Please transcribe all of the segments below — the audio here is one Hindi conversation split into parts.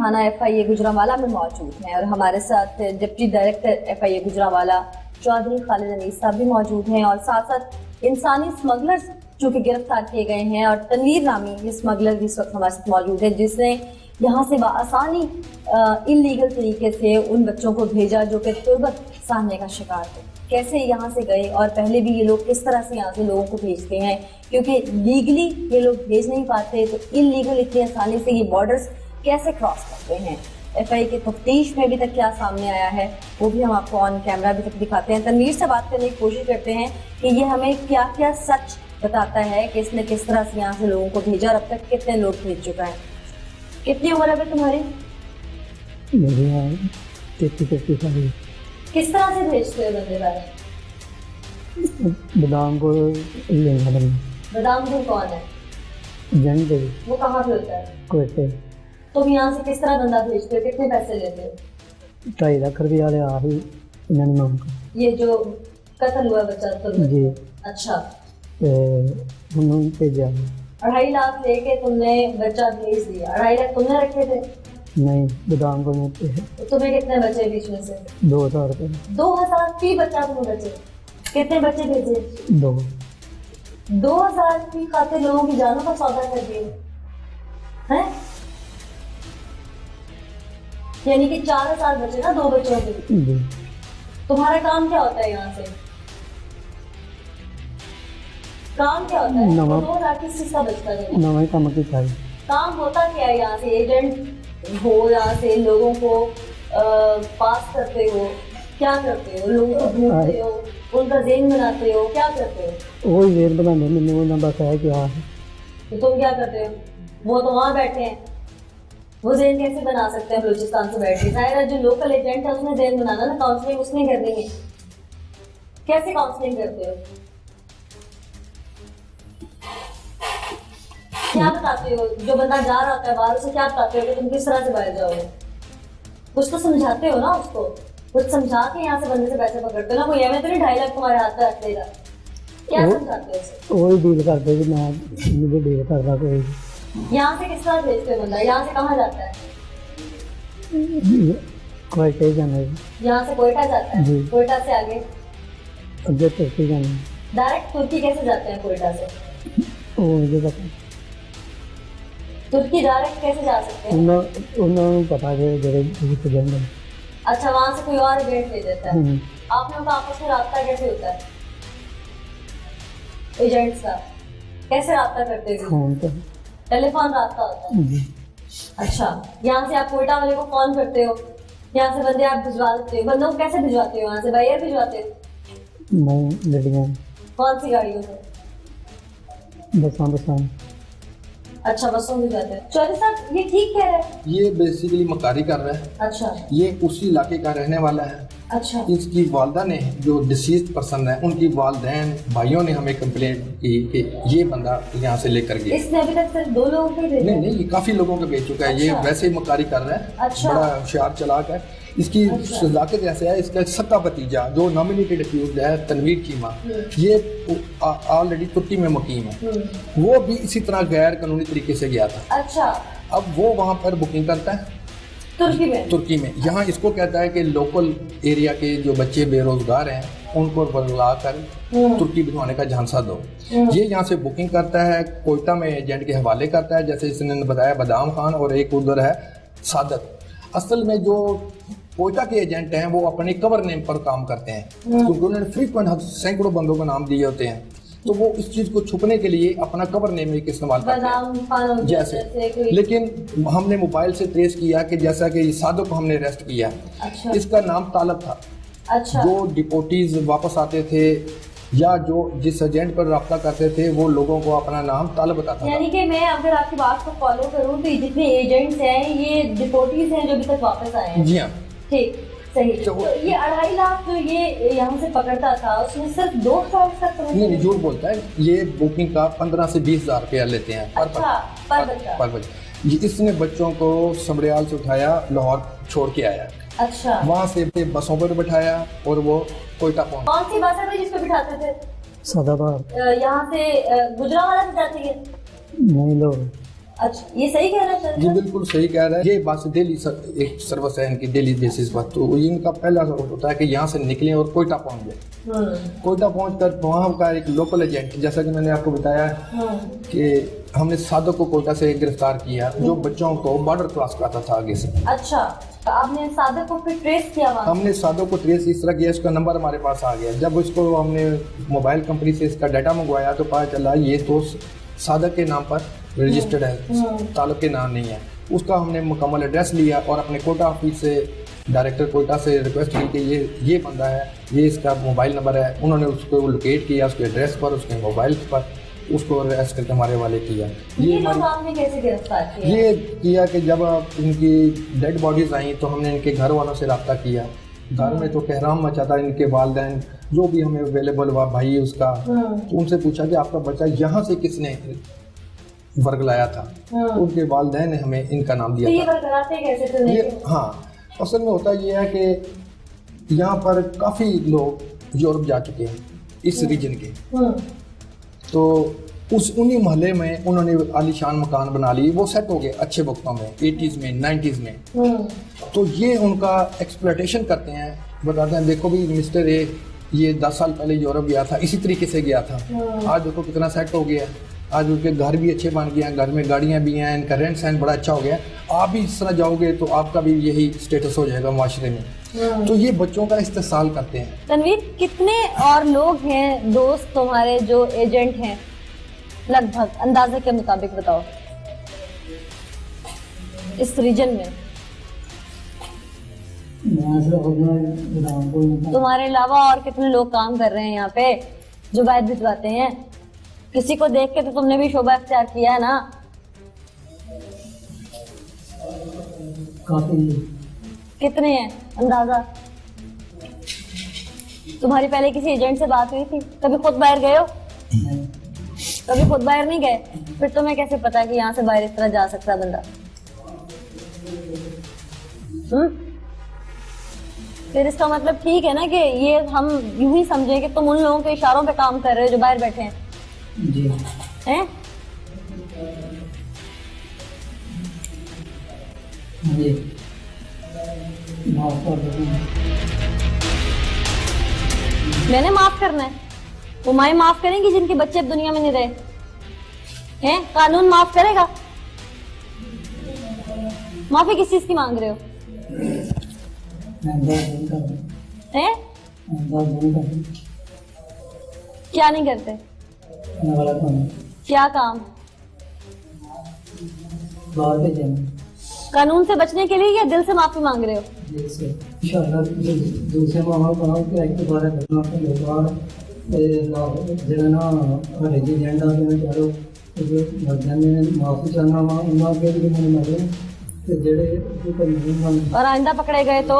थाना FIA गुजरांवाला में मौजूद हैं और हमारे साथ deputy director FIA Gujranwala Chaudhry Khalid Anees sahab भी मौजूद हैं और साथ साथ इंसानी स्मगलर्स जो कि गिरफ्तार किए गए हैं और तनवीर नामी ये स्मगलर भी इस वक्त हमारे साथ मौजूद है जिसने यहाँ से आसानी इलीगल तरीके से उन बच्चों को भेजा जो कि तुर्बत सहने का शिकार थे। कैसे यहाँ से गए और पहले भी ये लोग किस तरह से यहाँ से लोगों को भेजते हैं, क्योंकि लीगली ये लोग भेज नहीं पाते तो इलीगल इतनी आसानी से ये बॉर्डर्स कैसे क्रॉस करते हैं। FIA के तफ्तीश में अभी तक क्या सामने आया है वो भी हम आपको ऑन कैमरा अभी तक दिखाते हैं। तनवीर से बात करने की कोशिश करते हैं कि ये हमें क्या क्या सच बताता है कि इसने किस तरह से यहाँ से लोगों को भेजा और अब तक कितने लोग भेज चुका है। कितनी उम्र है तुम्हारी? मेरी 33 साल। किस तरह से भेजते हो बंदे भाई? बदामपुर बदामपुर कौन है? जंग वो कहाँ पे होता है? कोयटे। तुम यहाँ से किस तरह बंदा भेजते हो, कितने पैसे लेते हो? 2.5 लाख रुपया ले आ ही इन्होंने मांग कर। ये जो कत्ल हुआ बच्चा तो जी। अच्छा। उन्होंने भेजा 2.5 लाख लेके तुमने बच्चा भेज दिया। 2.5 लाख तुमने रखे थे? नहीं, बदामपुर में थे। तो तुम्हें कितने बचे बीच में से? 2000 रुपये। 2000 फी बच्चा तुम्हें बचे? कितने बच्चे भेजे? 2। 2000 फी खाते लोगों की जानों का सौदा कर दिए हैं? यानी कि 4000 बचे ना 2 बच्चों के। तुम्हारा काम क्या होता है यहाँ से? काम क्या होता है? 2000 किस चीज का बचता है? नवा काम की चाहिए। काम होता क्या है यहाँ से? एजेंट हो यहाँ से लोगों को पास करते हो, क्या करते हो? लोगों को ढूंढते हो, उनका ज़हन बनाते हो, क्या करते हो? वही ज़हन बनाने में मैंने बस है कि हाँ। तो तुम क्या करते हो? वो तो वहाँ बैठे हैं, वो ज़हन कैसे बना सकते हैं बलूचिस्तान से बैठ के? जाहिर है जो लोकल एजेंट है उसने ज़हन बनाना ना, काउंसलिंग उसने करनी है। कैसे काउंसलिंग करते हो? क्या बताते हो? जो बंदा जा रहा होता है बाहर उसे क्या बताते हो कि तुम किस तरह से बाहर जाओगे? कुछ तो समझाते हो ना उसको, कुछ समझा के यहाँ से बंदे से पैसे पकड़ते हो ना। कोई एवं तो नहीं 2.5 लाख तुम्हारे हाथ पे रख देगा। क्या समझाते हो उसे? वही डील करते कि मैं मुझे डील करता कोई। यहाँ से किस तरह भेजते हो बंदा? यहाँ से कहाँ जाता है? कोयटे जाना है। यहाँ से कोयटा जाता है? कोयटा से आगे तुर्की जाना है। डायरेक्ट तुर्की कैसे जाते हैं कोयटा से? वो मुझे पता। तुर्की डायरेक्ट कैसे जा सकते हैं? उन्होंने पता है जगह जाएंगे। अच्छा, वहाँ से कोई और एजेंट ले देता है। आप लोगों का आपस में राब्ता कैसे होता है एजेंट्स का? कैसे राब्ता करते हो? फोन पे। टेलीफोन राब्ता होता है। अच्छा, यहाँ से आप कोयटा वाले को फोन करते हो, यहाँ से बंदे आप भिजवा देते हो। बंदों को कैसे भिजवाते हो? यहाँ से बाई एयर भिजवाते हो? नहीं, गाड़ियाँ। कौन सी गाड़ियों से? बसां। अच्छा, बसों में जाते हैं। चौधरी साहब ये ठीक कह रहे हैं? ये बेसिकली मकारी कर रहा है। अच्छा। ये उसी इलाके का रहने वाला है। अच्छा। इसकी वालदा ने, जो डिसीज पर्सन है, उनकी वालदैन भाइयों ने हमें कंप्लेंट की कि ये बंदा यहाँ से लेकर गया। इसने अभी तक सिर्फ 2 लोगों के भेजे? नहीं, ये काफी लोगों के भेज चुका है। अच्छा। ये वैसे ही मकारी कर रहा है। अच्छा। बड़ा होशियार चलाक है। इसकी सलाकत ऐसे है, इसका सक्का भतीजा जो नॉमिनेटेड अक्यूज्ड है तनवीर चीमा, ये ऑलरेडी तुर्की में मुकीम है। वो भी इसी तरह गैर कानूनी तरीके से गया था। अच्छा। अब वो वहाँ पर बुकिंग करता है तुर्की में। यहाँ इसको कहता है कि लोकल एरिया के जो बच्चे बेरोजगार हैं उनको बुला कर तुर्की भिजवाने का झांसा दो। ये यहाँ से बुकिंग करता है, कोयटा में एजेंट के हवाले करता है, जैसे इसने बताया बदाम खान, और एक उधर है सादत। असल में जो कोयटा के एजेंट हैं वो अपने कवर नेम पर काम करते हैं, क्योंकि उन्होंने फ्रीक्वेंट सैकड़ों बंदों का नाम दिए होते हैं, तो वो इस चीज़ को छुपने के लिए अपना कवर नेम एक इस्तेमाल करते हैं जैसे। लेकिन हमने मोबाइल से ट्रेस किया कि जैसा कि सादक को हमने अरेस्ट किया। अच्छा। इसका नाम तालब था। अच्छा। जो डिपोटीज वापस आते थे या जो जिस एजेंट पर रब्ता करते थे वो लोगों को अपना नाम तालब बताता था। यानी कि मैं अगर आपकी बात को फॉलो करूं तो जितने एजेंट्स हैं ये डिपोटीज हैं जो अभी तक वापस आए हैं। जी हाँ, ठीक, सही। तो ये 2.5 लाख जो ये यहाँ से पकड़ता था उसमें सिर्फ 2 फ्रॉड्स तक नहीं, झूठ बोलता है। ये बुकिंग का 15 से 20 हज़ार रुपया लेते हैं पर बच्चा। इसने बच्चों को समड़ियाल से उठाया, लाहौर छोड़ के आया। अच्छा। वहाँ से बसों पर बिठाया और वो कोयटा पहुंचा। कौन सी बस है जिसको बिठाते थे? सदाबहार। यहाँ से गुजरांवाला से जाती है? नहीं, लोग अच्छा, ये सही कह रहा है जी बिल्कुल सही कह रहा है। ये बात डेली एक सर्विस है इनकी, डेली बेसिस पर। तो इनका पहला होता है कि यहाँ से निकलें और कोयटा पहुँच जाए। कोयटा पहुँच कर वहाँ का एक लोकल एजेंट, जैसा कि मैंने आपको बताया कि हमने सादक को कोयटा से गिरफ्तार किया, जो बच्चों को बॉर्डर क्रॉस कराता था आगे से। अच्छा, तो आपने सादक को फिर ट्रेस किया वहाँ? हमने सादक को ट्रेस इस तरह किया, इसका नंबर हमारे पास आ गया। जब उसको हमने मोबाइल कंपनी से इसका डाटा मंगवाया तो पता चला ये तो सादक के नाम पर रजिस्टर्ड है, ताल्लुक के नाम नहीं है। उसका हमने मुकम्मल एड्रेस लिया और अपने कोटा ऑफिस से, डायरेक्टर कोटा से रिक्वेस्ट की कि ये बंदा है, ये इसका मोबाइल नंबर है। उन्होंने उसको लोकेट किया, उसके एड्रेस पर, उसके मोबाइल पर, उसको अरेस्ट करके हमारे वाले किया। ये आपने कैसे गिरफ्तार किया? ये किया कि जब इनकी डेड बॉडीज आई तो हमने इनके घर वालों से रब्ता किया। घर में तो कहराम मचा था, इनके वालिदैन जो भी हमें अवेलेबल हुआ, भाई उसका, तो उनसे पूछा कि आपका बच्चा यहाँ से किसने वर्गलाया था। तो उनके वालिदैन ने हमें इनका नाम दिया। तो ये वर्गलाते कैसे थे? ये हाँ, असल में होता ये है कि यहाँ पर काफ़ी लोग यूरोप जा चुके हैं इस रीजन के, तो उन्हीं मोहल्ले में उन्होंने आलीशान मकान बना लिए, वो सेट हो गए अच्छे वक्तों में, 80s में 90s में। तो ये उनका एक्सप्लॉयटेशन करते हैं, बताते हैं देखो भी मिस्टर ये 10 साल पहले यूरोप गया था, इसी तरीके से गया था, आज देखो कितना सेट हो गया, आज उनके घर भी अच्छे बन गए हैं, घर में गाड़ियाँ भी हैं, इनका रेंट सहन बड़ा अच्छा हो गया। आप भी इस तरह जाओगे तो आपका भी यही स्टेटस हो जाएगा माशरे में। तो ये बच्चों का इस्तेसाल करते हैं। तनवीर, कितने और लोग हैं दोस्त तुम्हारे जो एजेंट हैं, लगभग अंदाजे के मुताबिक बताओ इस रीजन में? तुम्हारे अलावा और कितने लोग काम कर रहे हैं यहाँ पे जो बाहर भिजवाते हैं? किसी को देख के तो तुमने भी शोभा अख्तियार किया है ना? काफी। कितने हैं अंदाजा? तुम्हारी पहले किसी एजेंट से बात हुई थी? कभी खुद बाहर गए हो? कभी खुद बाहर नहीं गए? फिर तुम्हें कैसे पता है कि यहाँ से बाहर इस तरह जा सकता है बंदा? फिर इसका मतलब ठीक है ना कि ये हम यूं ही समझे कि तुम उन लोगों के इशारों पे काम कर रहे हो जो बाहर बैठे हैं। जी। हैं? जी। माफ कर दो। मैंने माफ करना है? वो माएँ माफ करेंगी जिनके बच्चे अब दुनिया में नहीं रहे हैं? कानून माफ करेगा? माफी किस चीज की मांग रहे हो? हैं? क्या नहीं करते? क्या काम? कानून से बचने के लिए या दिल से माफी मांग रहे हो? और आइंदा पकड़े गए तो?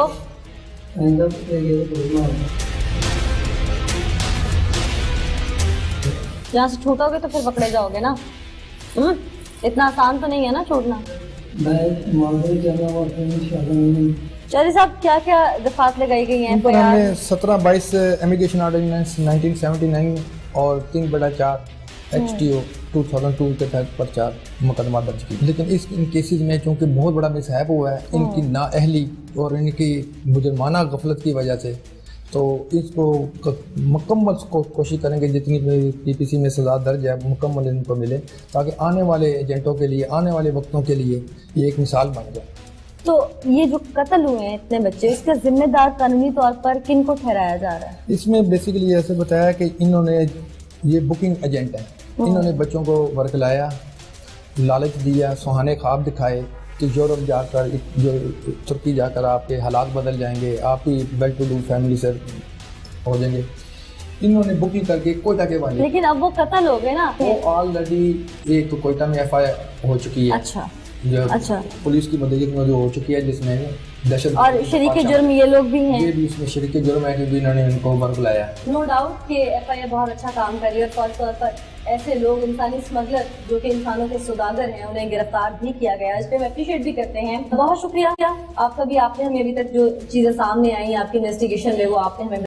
यहाँ से छूटोगे तो फिर पकड़े जाओगे ना। इतना आसान तो नहीं है ना छूटना। चौधरी साहब, क्या क्या दफात लगाई गई हैं? हमने 17-22 इमिग्रेशन ऑर्डिनेंस 1979 और 3/4 HTO 2002 के तहत पर्चा मुकदमा दर्ज की। लेकिन इन केसेस में चूँकि बहुत बड़ा मिसहैप हुआ है, इनकी नाअहली और इनकी मुजरमाना गफलत की वजह से, तो इसको मुकम्मल कोशिश करेंगे जितनी PPC में सज़ा दर्ज है मुकम्मल इनको मिले, ताकि आने वाले एजेंटों के लिए, आने वाले वक्तों के लिए ये एक मिसाल बन जाए। तो ये जो कत्ल हुए हैं इतने बच्चे, इसका जिम्मेदार कानूनी तौर पर किन को ठहराया जा रहा है? इसमें बेसिकली ऐसे बताया कि इन्होंने, ये बुकिंग एजेंट हैं, इन्होंने बच्चों को वर्गलाया, लालच दिया, सुहाने ख्वाब दिखाए कि यूरोप जाकर, जो तुर्की जाकर आपके हालात बदल जाएंगे, आप ही वेल टू डू फैमिली से हो जाएंगे। इन्होंने बुकिंग करके कोयटा के वाले। लेकिन अब वो कत्ल हो गए ना? वो ऑलरेडी एक तो कोयटा में FIR हो चुकी है। अच्छा। पुलिस की मदद में जो हो चुकी है, जिसमें दहशत और शरीके जुर्म ये लोग भी हैं। ये भी इसमें शरीके जुर्म है कि इन्होंने इनको वर्गलाया। नो डाउट कि FIR बहुत अच्छा काम कर रही है, और खास तौर पर ऐसे लोग, इंसानी स्मगलर जो कि इंसानों के सौदागर हैं, उन्हें गिरफ्तार भी किया गया। इस पर हम अप्रिशिएट भी करते हैं। बहुत शुक्रिया आपका भी, आपने हमें अभी तक जो चीज़ें सामने आई आपकी इन्वेस्टिगेशन में, वो आपने हमें